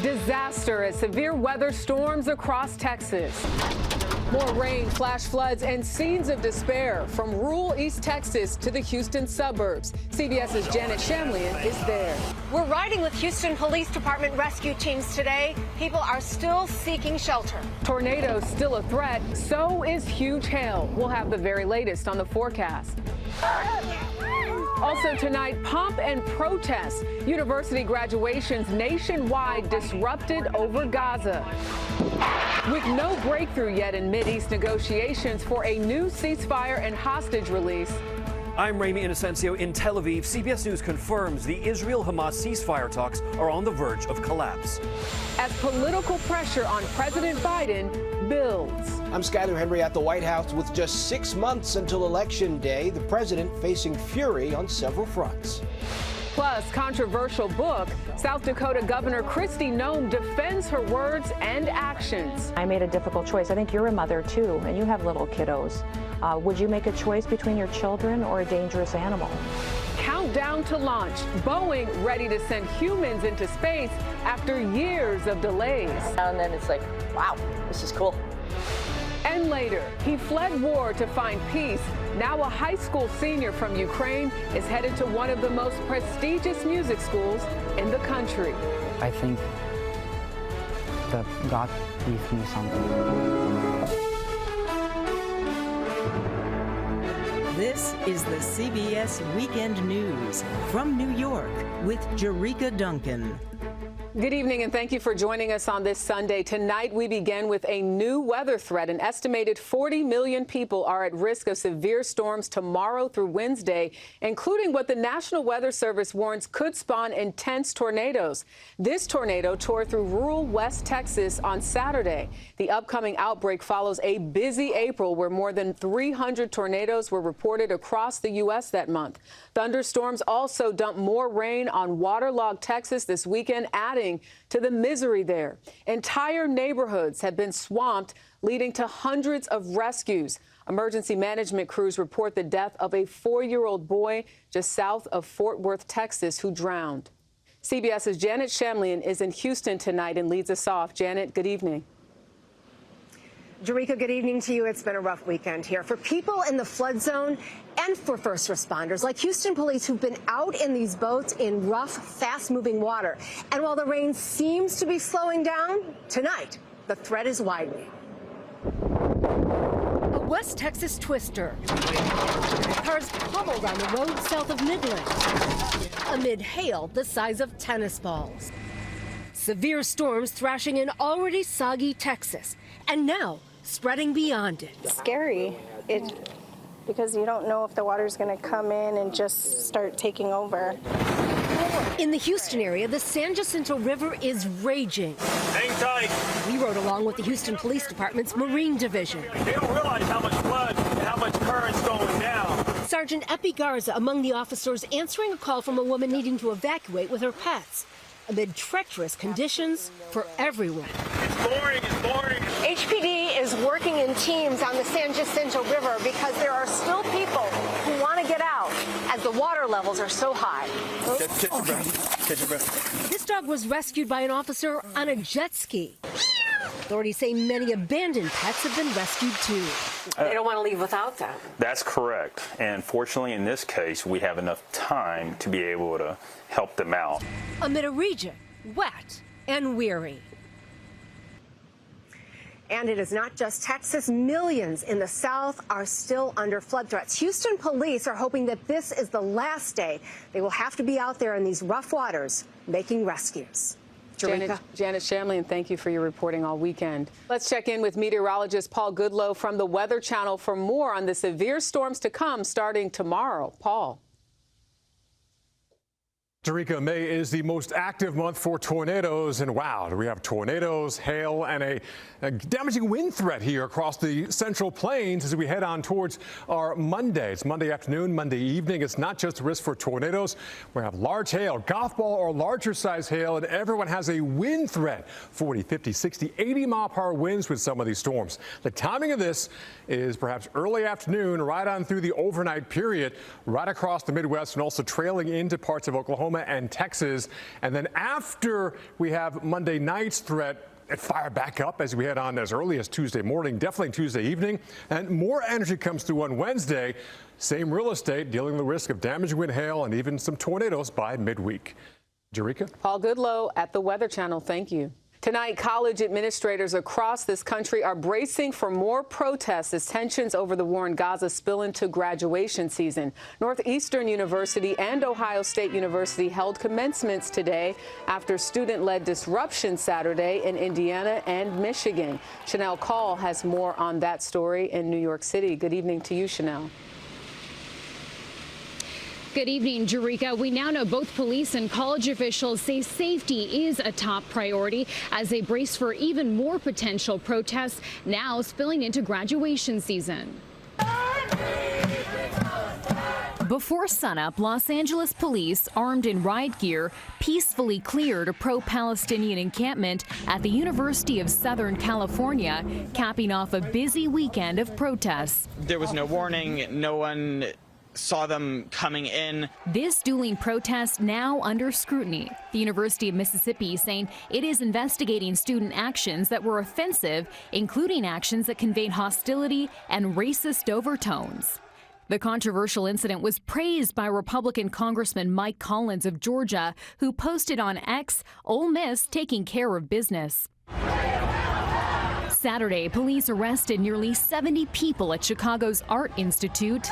Disaster as severe weather storms across Texas. More rain, flash floods, and scenes of despair from rural East Texas to the Houston suburbs. CBS's Janet Shamlian is there. We're riding with Houston Police Department rescue teams today. People are still seeking shelter. Tornadoes still a threat, so is huge hail. We'll have the very latest on the forecast. Also tonight, pomp and protest. University graduations nationwide disrupted over Gaza. With no breakthrough yet in Mideast negotiations for a new ceasefire and hostage release. I'm Ramy Inocencio in Tel Aviv. CBS News confirms the Israel-Hamas ceasefire talks are on the verge of collapse. As political pressure on President Biden builds. I'm Skyler Henry at the White House. With just 6 months until Election Day, the president facing fury on several fronts. Plus, controversial book, South Dakota Governor Kristi Noem defends her words and actions. I made a difficult choice. I think you're a mother, too, and you have little kiddos. Would you make a choice between your children or a dangerous animal? Countdown to launch. Boeing ready to send humans into space after years of delays. And then it's like, wow, this is cool. And later, he fled war to find peace. Now a high school senior from Ukraine is headed to one of the most prestigious music schools in the country. I think that God gave me something. This is the CBS Weekend News from New York with Jerika Duncan. Good evening, and thank you for joining us on this Sunday. Tonight, we begin with a new weather threat. An estimated 40 million people are at risk of severe storms tomorrow through Wednesday, including what the National Weather Service warns could spawn intense tornadoes. This tornado tore through rural West Texas on Saturday. The upcoming outbreak follows a busy April where more than 300 tornadoes were reported across the U.S. that month. Thunderstorms also dumped more rain on waterlogged Texas this weekend, adding to the misery there. Entire neighborhoods have been swamped, leading to hundreds of rescues. Emergency management crews report the death of a 4-year-old boy just south of Fort Worth, Texas, who drowned. CBS's Janet Shamlian is in Houston tonight and leads us off. Janet, good evening. Jerika, good evening to you. It's been a rough weekend here for people in the flood zone and for first responders like Houston police who've been out in these boats in rough, fast-moving water. And while the rain seems to be slowing down, tonight the threat is widening. A West Texas twister. Cars pummeled on the road south of Midland amid hail the size of tennis balls. Severe storms thrashing in already soggy Texas, and now spreading beyond it. Scary, because you don't know if the water's going to come in and just start taking over. In the Houston area, the San Jacinto River is raging. Hang tight. We rode along with the Houston Police Department's Marine Division. They don't realize how much flood and how much current's going down. Sergeant Epi Garza among the officers answering a call from a woman needing to evacuate with her pets amid treacherous conditions for everyone. It's boring, it's boring. HPD is working in teams on the San Jacinto River because there are still people who want to get out as the water levels are so high. Catch your breath. Catch your breath. This dog was rescued by an officer on a jet ski. Authorities say many abandoned pets have been rescued too. They don't want to leave without them. That's correct. And fortunately, in this case, we have enough time to be able to help them out. Amid a region wet and weary. And it is not just Texas. Millions in the South are still under flood threats. Houston police are hoping that this is the last day they will have to be out there in these rough waters making rescues. Janet Shamlian, thank you for your reporting all weekend. Let's check in with meteorologist Paul Goodloe from the Weather Channel for more on the severe storms to come starting tomorrow. Paul. Jerika, May is the most active month for tornadoes, and wow, we have tornadoes, hail, and a damaging wind threat here across the Central Plains as we head on towards our Monday. It's Monday afternoon, Monday evening. It's not just a risk for tornadoes. We have large hail, golf ball or larger size hail, and everyone has a wind threat. 40, 50, 60, 80-mile-per-hour winds with some of these storms. The timing of this is perhaps early afternoon, right on through the overnight period, right across the Midwest and also trailing into parts of Oklahoma. Oklahoma and Texas. And then after we have Monday night's threat, it fire back up as we head on as early as Tuesday morning, definitely Tuesday evening. And more energy comes through on Wednesday. Same real estate dealing with the risk of damaging wind, hail, and even some tornadoes by midweek. Jerika? Paul Goodlow at the Weather Channel. Thank you. Tonight, college administrators across this country are bracing for more protests as tensions over the war in Gaza spill into graduation season. Northeastern University and Ohio State University held commencements today after student-led disruption Saturday in Indiana and Michigan. Chanel Call has more on that story in New York City. Good evening to you, Chanel. Good evening, Jerika. We now know both police and college officials say safety is a top priority as they brace for even more potential protests now spilling into graduation season. Before sunup, Los Angeles police, armed in riot gear, peacefully cleared a pro-Palestinian encampment at the University of Southern California, capping off a busy weekend of protests. There was no warning. No one saw them coming in. This dueling protest now under scrutiny. The University of Mississippi saying it is investigating student actions that were offensive, including actions that conveyed hostility and racist overtones. The controversial incident was praised by Republican Congressman Mike Collins of Georgia, who posted on X, "Ole Miss taking care of business." Saturday, police arrested nearly 70 people at Chicago's Art Institute.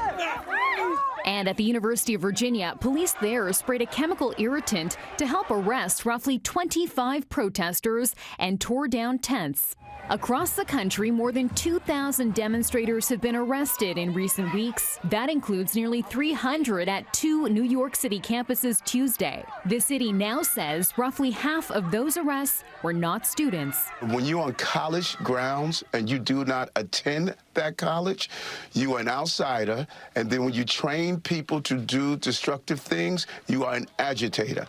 And at the University of Virginia, police there sprayed a chemical irritant to help arrest roughly 25 protesters and tore down tents. Across the country, more than 2,000 demonstrators have been arrested in recent weeks. That includes nearly 300 at 2 New York City campuses Tuesday. The city now says roughly half of those arrests were not students. When you're on college grounds and you do not attend that college, you are an outsider. And then when you train people to do destructive things, you are an agitator.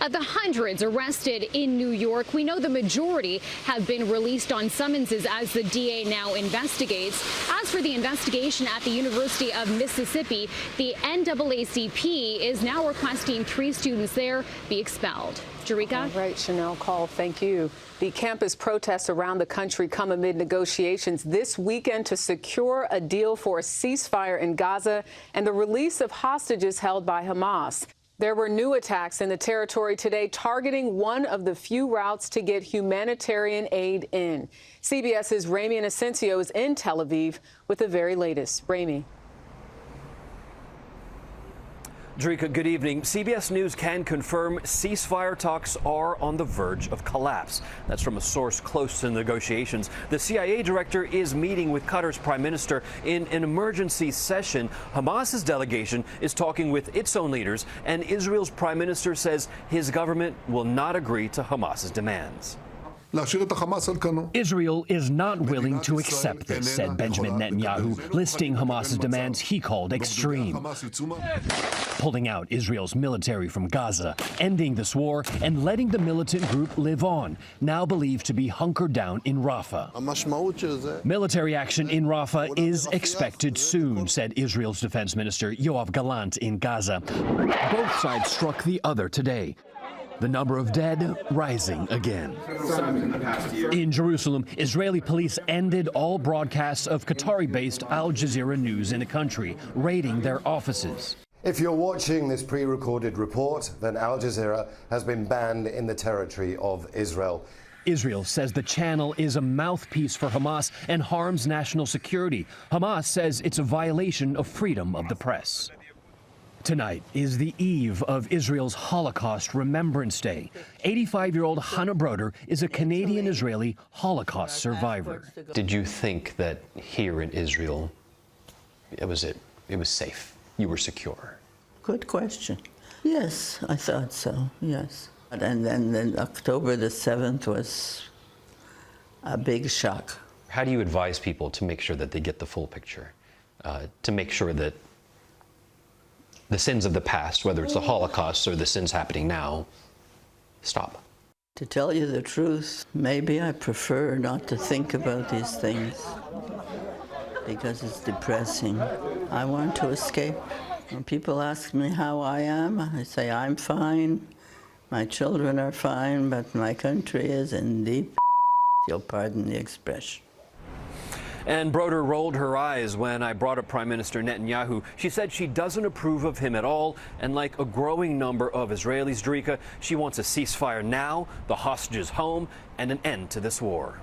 Of the hundreds arrested in New York, we know the majority have been released on summonses as the DA now investigates. As for the investigation at the University of Mississippi, the NAACP is now requesting 3 students there be expelled. Jerika? All right, Chanel Call, thank you. The campus protests around the country come amid negotiations this weekend to secure a deal for a ceasefire in Gaza and the release of hostages held by Hamas. There were new attacks in the territory today targeting one of the few routes to get humanitarian aid in. CBS's Ramy Inocencio is in Tel Aviv with the very latest. Ramy. Jerika, good evening. CBS News can confirm ceasefire talks are on the verge of collapse. That's from a source close to negotiations. The CIA director is meeting with Qatar's prime minister in an emergency session. Hamas's delegation is talking with its own leaders, and Israel's prime minister says his government will not agree to Hamas's demands. Israel is not willing to accept this, said Benjamin Netanyahu, listing Hamas's demands he called extreme. Pulling out Israel's military from Gaza, ending this war, and letting the militant group live on, now believed to be hunkered down in Rafah. Military action in Rafah is expected soon, said Israel's defense minister Yoav Gallant in Gaza. Both sides struck the other today. The number of dead rising again. In Jerusalem, Israeli police ended all broadcasts of Qatari-based Al Jazeera News in the country, raiding their offices. If you're watching this pre-recorded report, then Al Jazeera has been banned in the territory of Israel. Israel says the channel is a mouthpiece for Hamas and harms national security. Hamas says it's a violation of freedom of the press. Tonight is the eve of Israel's Holocaust Remembrance Day. 85-year-old Hannah Broder is a Canadian-Israeli Holocaust survivor. Did you think that here in Israel, it was safe? You were secure? Good question. Yes, I thought so, yes. And then October the 7th was a big shock. How do you advise people to make sure that they get the full picture? To make sure that the sins of the past, whether it's the Holocaust or the sins happening now, stop? To tell you the truth, maybe I prefer not to think about these things because it's depressing. I want to escape. When people ask me how I am, I say I'm fine. My children are fine, but my country is in deep. You'll pardon the expression. And Broder rolled her eyes when I brought up Prime Minister Netanyahu. She said she doesn't approve of him at all. And like a growing number of Israelis, Jerika, she wants a ceasefire now, the hostages home, and an end to this war.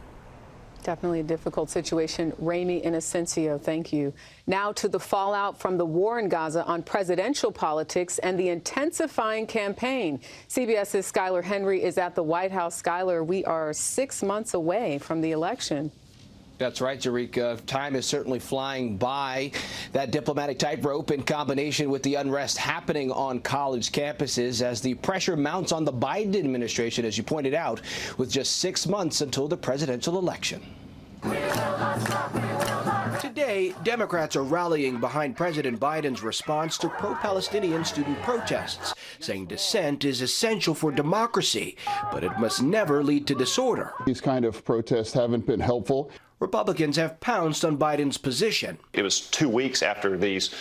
Definitely a difficult situation. Ramy Inocencio, thank you. Now to the fallout from the war in Gaza on presidential politics and the intensifying campaign. CBS's Skylar Henry is at the White House. Skylar, we are 6 months away from the election. That's right, Jerika. Time is certainly flying by. That diplomatic tightrope in combination with the unrest happening on college campuses as the pressure mounts on the Biden administration, as you pointed out, with just 6 months until the presidential election. Today, Democrats are rallying behind President Biden's response to pro-Palestinian student protests, saying dissent is essential for democracy, but it must never lead to disorder. These kind of protests haven't been helpful. Republicans have pounced on Biden's position. It was 2 weeks after these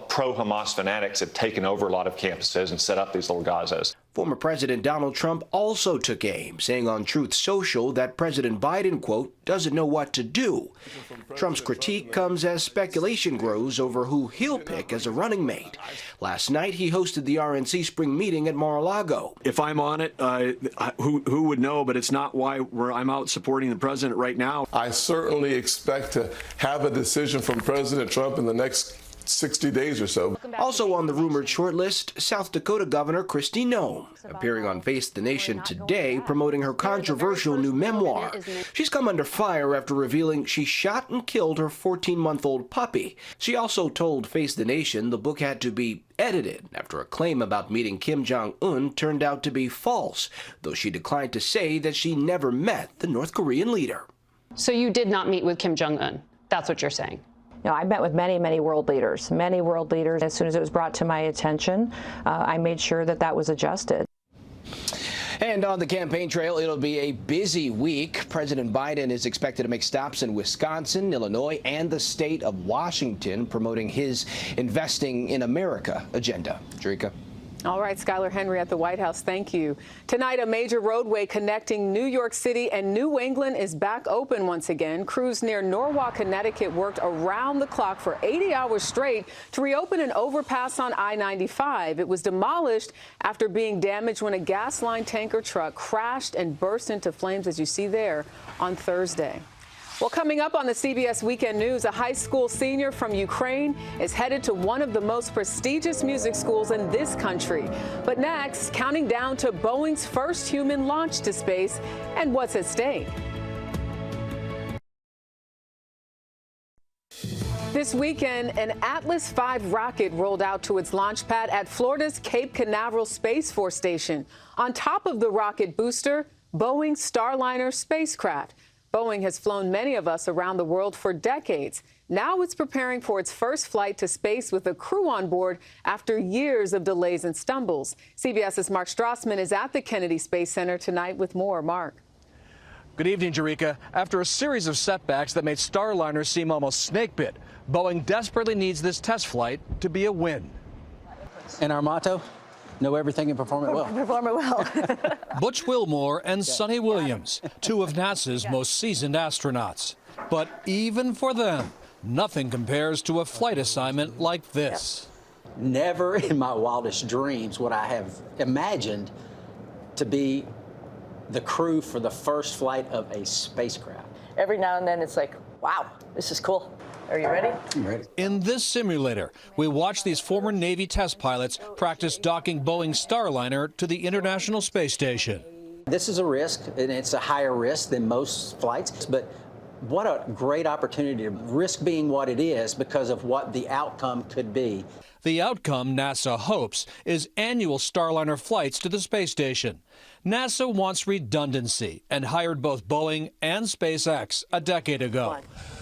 pro-Hamas fanatics had taken over a lot of campuses and set up these little Gazas. Former President Donald Trump also took aim, saying on Truth Social that President Biden, quote, doesn't know what to do. Trump's critique comes as speculation grows over who he'll pick as a running mate. Last night, he hosted the RNC spring meeting at Mar-a-Lago. If I'm on it, who would know, but it's not why I'm out supporting the president right now. I certainly expect to have a decision from President Trump in the next 60 days or so. Also on the rumored shortlist, South Dakota Governor Kristi Noem, appearing on Face the Nation today, promoting her controversial new memoir. She's come under fire after revealing she shot and killed her 14-month-old puppy. She also told Face the Nation the book had to be edited after a claim about meeting Kim Jong-un turned out to be false, though she declined to say that she never met the North Korean leader. So you did not meet with Kim Jong-un? That's what you're saying? You know, I met with many world leaders. As soon as it was brought to my attention, I made sure that that was adjusted. And on the campaign trail, it'll be a busy week. President Biden is expected to make stops in Wisconsin, Illinois, and the state of Washington, promoting his Investing in America agenda. Jerika. All right, Skylar Henry at the White House, thank you. Tonight, a major roadway connecting New York City and New England is back open once again. Crews near Norwalk, Connecticut worked around the clock for 80 hours straight to reopen an overpass on I-95. It was demolished after being damaged when a gas line tanker truck crashed and burst into flames, as you see there, on Thursday. Well, coming up on the CBS Weekend News, a high school senior from Ukraine is headed to one of the most prestigious music schools in this country. But next, counting down to Boeing's first human launch to space and what's at stake. This weekend, an Atlas V rocket rolled out to its launch pad at Florida's Cape Canaveral Space Force Station. On top of the rocket booster, Boeing's Starliner spacecraft. Boeing has flown many of us around the world for decades. Now it's preparing for its first flight to space with a crew on board after years of delays and stumbles. CBS's Mark Strassman is at the Kennedy Space Center tonight with more. Mark. Good evening, Jerika. After a series of setbacks that made Starliner seem almost snake-bit, Boeing desperately needs this test flight to be a win. And our motto? Know everything and perform it well. Perform it well. Butch Wilmore and Sonny Williams, two of NASA's most seasoned astronauts. But even for them, nothing compares to a flight assignment like this. Never in my wildest dreams would I have imagined to be the crew for the first flight of a spacecraft. Every now and then it's like, wow, this is cool. Are you ready? I'm ready. In this simulator, we watch these former Navy test pilots practice docking Boeing's Starliner to the International Space Station. This is a risk, and it's a higher risk than most flights, but what a great opportunity to risk being what it is because of what the outcome could be. The outcome, NASA hopes, is annual Starliner flights to the space station. NASA wants redundancy and hired both Boeing and SpaceX a decade ago.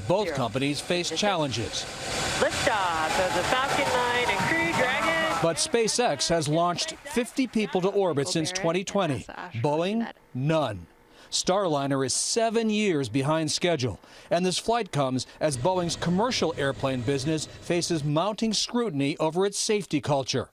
Both companies face challenges. Liftoff of the Falcon 9 and Crew Dragon. But SpaceX has launched 50 people to orbit since 2020. Boeing, none. Starliner is 7 years behind schedule, and this flight comes as Boeing's commercial airplane business faces mounting scrutiny over its safety culture,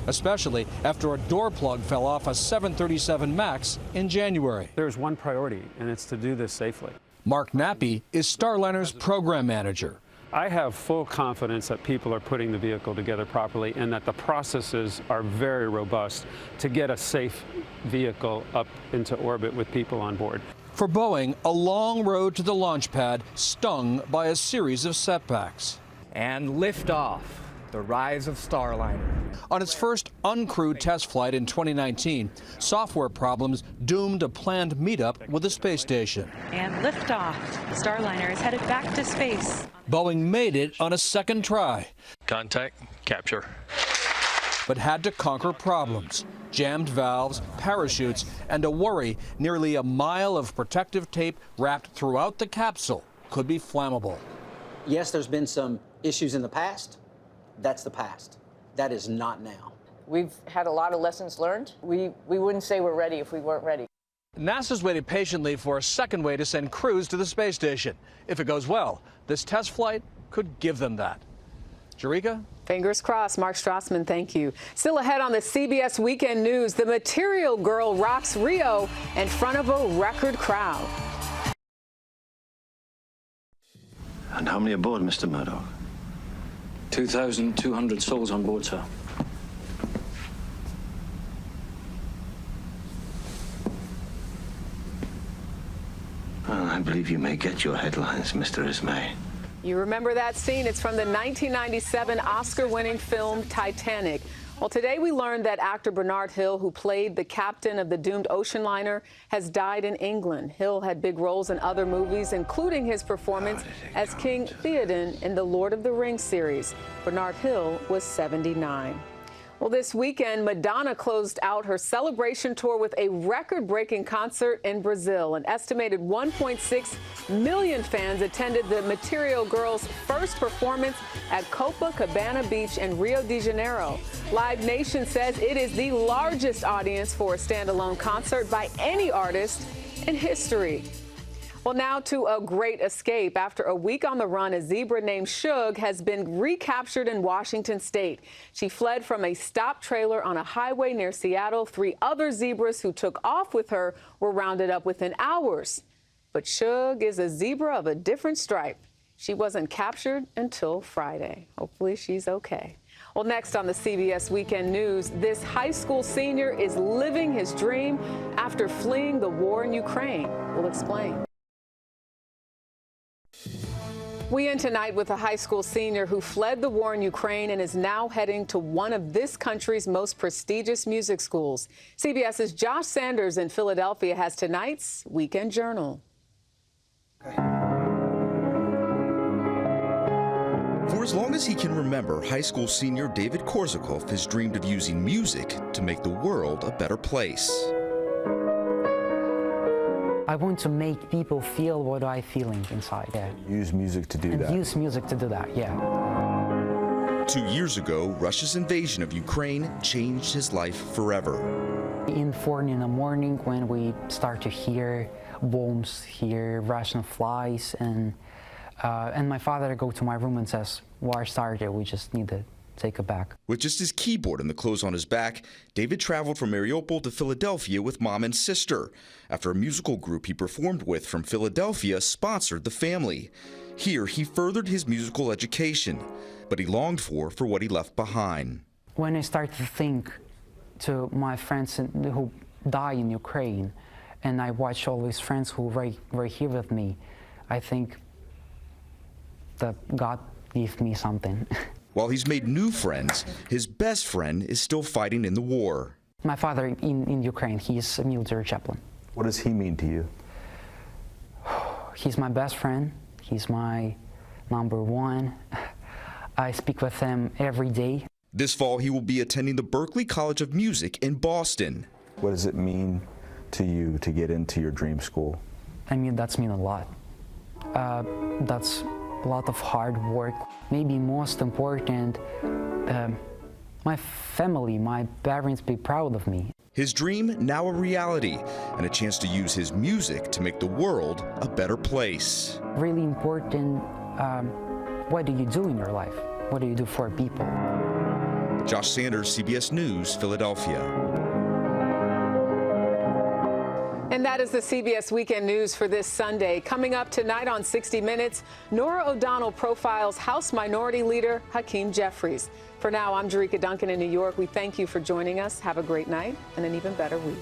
especially after a door plug fell off a 737 MAX in January. There's one priority, and it's to do this safely. Mark Nappy is Starliner's program manager. I have full confidence that people are putting the vehicle together properly and that the processes are very robust to get a safe vehicle up into orbit with people on board. For Boeing, a long road to the launch pad stung by a series of setbacks. And liftoff, the rise of Starliner. On its first uncrewed test flight in 2019, software problems doomed a planned meetup with the space station. And liftoff. Starliner is headed back to space. Boeing made it on a second try. Contact, capture. But had to conquer problems. Jammed valves, parachutes, and a worry nearly a mile of protective tape wrapped throughout the capsule could be flammable. Yes, there's been some issues in the past. That's the past. That is not now. We've had a lot of lessons learned. We wouldn't say we're ready if we weren't ready. NASA's waited patiently for a second way to send crews to the space station. If it goes well, this test flight could give them that. Jerika? Fingers crossed. Mark Strassman, thank you. Still ahead on the CBS Weekend News, the Material Girl rocks Rio in front of a record crowd. And how many aboard, Mr. Murdoch? 2,200 souls on board, sir. Well, I believe you may get your headlines, Mr. Ismay. You remember that scene? It's from the 1997 Oscar-winning film Titanic. Well, today we learned that actor Bernard Hill, who played the captain of the doomed ocean liner, has died in England. Hill had big roles in other movies, including his performance as King Theoden in the Lord of the Rings series. Bernard Hill was 79. Well, this weekend, Madonna closed out her celebration tour with a record-breaking concert in Brazil. An estimated 1.6 million fans attended the Material Girls' first performance at Copacabana Beach in Rio de Janeiro. Live Nation says it is the largest audience for a standalone concert by any artist in history. Well, now to a great escape. After a week on the run, a zebra named Shug has been recaptured in Washington state. She fled from a stop trailer on a highway near Seattle. 3 other zebras who took off with her were rounded up within hours. But Shug is a zebra of a different stripe. She wasn't captured until Friday. Hopefully she's okay. Well, next on the CBS Weekend News, this high school senior is living his dream after fleeing the war in Ukraine. We'll explain. We end tonight with a high school senior who fled the war in Ukraine and is now heading to one of this country's most prestigious music schools. CBS's Josh Sanders in Philadelphia has tonight's Weekend Journal. For as long as he can remember, high school senior David Korzakov has dreamed of using music to make the world a better place. I want to make people feel what I'm feeling inside. Yeah. Use music to do that. Use music to do that, yeah. 2 years ago, Russia's invasion of Ukraine changed his life forever. In 4 in the morning, when we start to hear bombs, hear Russian flies, and my father go to my room and says, "War started. We just need to take it back." With just his keyboard and the clothes on his back, David traveled from Mariupol to Philadelphia with mom and sister, after a musical group he performed with from Philadelphia sponsored the family. Here, he furthered his musical education, but he longed for what he left behind. When I start to think to my friends who die in Ukraine, and I watch all these friends who were here with me, I think that God gave me something. While he's made new friends, his best friend is still fighting in the war. My father in Ukraine, he's a military chaplain. What does he mean to you? He's my best friend. He's my number one. I speak with him every day. This fall, he will be attending the Berklee College of Music in Boston. What does it mean to you to get into your dream school? I mean, that's mean a lot. That's a lot of hard work. Maybe most important, my family, my parents be proud of me. His dream now a reality, and a chance to use his music to make the world a better place. Really important, what do you do in your life? What do you do for people? Josh Sanders, CBS News, Philadelphia. And that is the CBS Weekend News for this Sunday. Coming up tonight on 60 Minutes, Norah O'Donnell profiles House Minority Leader Hakeem Jeffries. For now, I'm Jerika Duncan in New York. We thank you for joining us. Have a great night and an even better week.